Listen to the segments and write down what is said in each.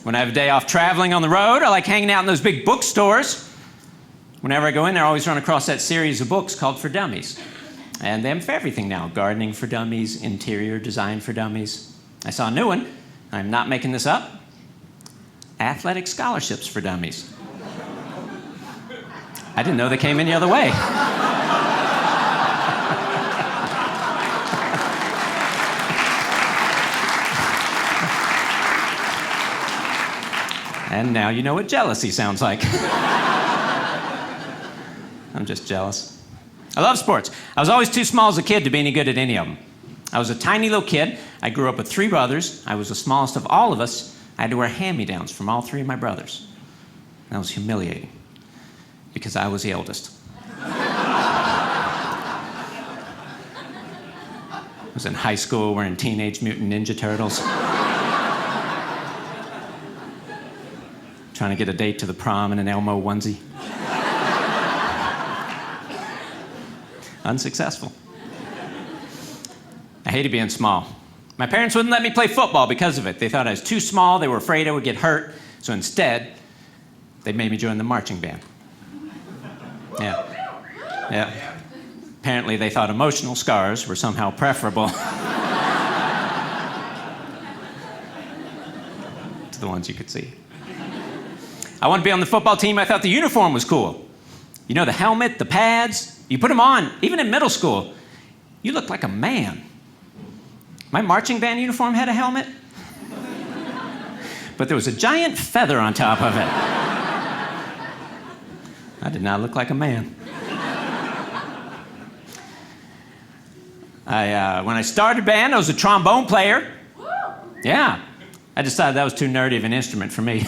When I have a day off traveling on the road, I like hanging out in those big bookstores. Whenever I go in there, I always run across that series of books called For Dummies. And they have for everything now. Gardening for dummies, interior design for dummies. I saw a new one. I'm not making this up. Athletic scholarships for dummies. I didn't know they came any other way. And now you know what jealousy sounds like. I'm just jealous. I love sports. I was always too small as a kid to be any good at any of them. I was a tiny little kid. I grew up with 3 brothers. I was the smallest of all of us. I had to wear hand-me-downs from all 3 of my brothers. That was humiliating, because I was the eldest. I was in high school wearing Teenage Mutant Ninja Turtles. Trying to get a date to the prom in an Elmo onesie. Unsuccessful. I hated being small. My parents wouldn't let me play football because of it. They thought I was too small. They were afraid I would get hurt. So instead, they made me join the marching band. Yeah. Apparently, they thought emotional scars were somehow preferable to the ones you could see. I wanted to be on the football team. I thought the uniform was cool. You know, the helmet, the pads, you put them on, even in middle school, you look like a man. My marching band uniform had a helmet, but there was a giant feather on top of it. I did not look like a man. When I started band, I was a trombone player. Yeah, I decided that was too nerdy of an instrument for me.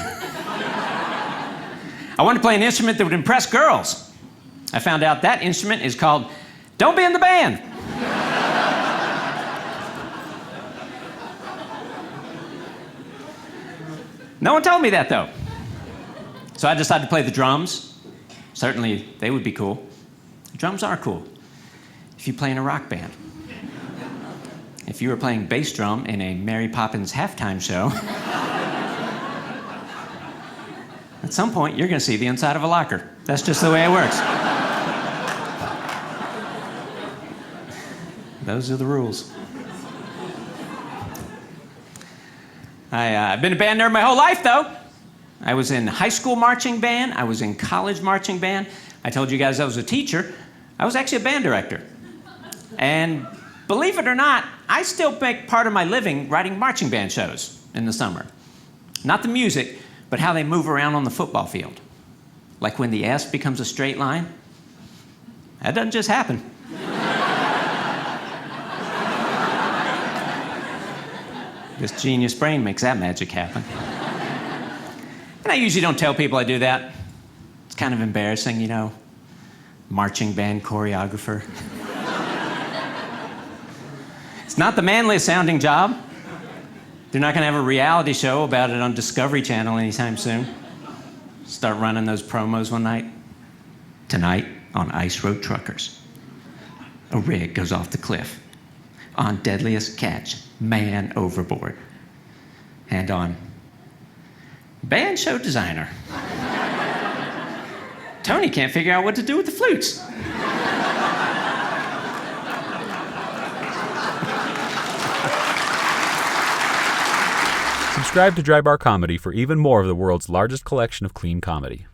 I wanted to play an instrument that would impress girls. I found out that instrument is called Don't Be in the Band. No one told me that, though. So I decided to play the drums. Certainly, they would be cool. Drums are cool if you play in a rock band. If you were playing bass drum in a Mary Poppins halftime show, at some point, you're going to see the inside of a locker. That's just the way it works. Those are the rules. I've been a band nerd my whole life, though. I was in high school marching band. I was in college marching band. I told you guys I was a teacher. I was actually a band director. And believe it or not, I still make part of my living writing marching band shows in the summer. Not the music, but how they move around on the football field. Like when the S becomes a straight line. That doesn't just happen. This genius brain makes that magic happen. And I usually don't tell people I do that. It's kind of embarrassing, you know. Marching band choreographer. It's not the manliest sounding job. They're not going to have a reality show about it on Discovery Channel anytime soon. Start running those promos one night. Tonight on Ice Road Truckers, a rig goes off the cliff. On Deadliest Catch, man overboard. And on band show designer, Tony can't figure out what to do with the flutes. Subscribe to Dry Bar Comedy for even more of the world's largest collection of clean comedy.